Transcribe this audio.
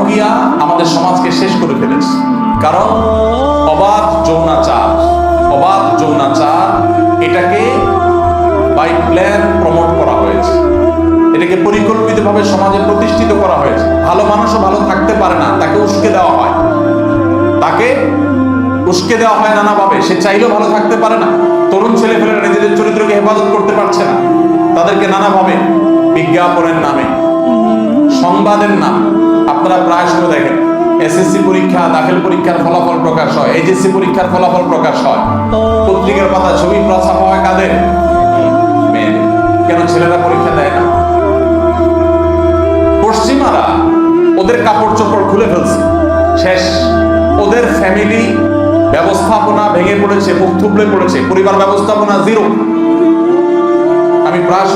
পরকীয়া আমাদের সমাজকে শেষ করে ফেলেছে। কারণ অবাধ যৌনাচার এটাকে বাই প্ল্যান প্রমোট করা হয়েছে, এটাকে পরিকল্পিতভাবে সমাজে প্রতিষ্ঠিত করা হয়েছে। ভালো মানুষও ভালো থাকতে পারে না, তাকে উস্কে দেওয়া হয় নানাভাবে। সে চাইলেও ভালো থাকতে পারে না। তরুণ ছেলেপেলেরা নিজেদের চরিত্রকে হেফাজত করতে পারছে না, তাদেরকে নানাভাবে বিজ্ঞাপনের নামে, সংবাদের নাম, আপনারা প্রায় সময় দেখেন এসএসসি পরীক্ষা, দাখিল পরীক্ষার ফলাফল প্রকাশ হয়, এইচএসসি পরীক্ষার ফলাফল প্রকাশ হয়, পত্রিকার পাতা ছবি প্রচার হয় কাদের? মেয়েদের। কেন ছেলেরা পরীক্ষা দেয় না? পশ্চিমারা ওদের কাপড় চোপড় খুলে ফেলছে, শেষ। ওদের ফ্যামিলি ব্যবস্থাপনা ভেঙে পড়েছে, মুখ থুবড়ে পড়েছে, পরিবার ব্যবস্থাপনা জিরো। আমি প্রায়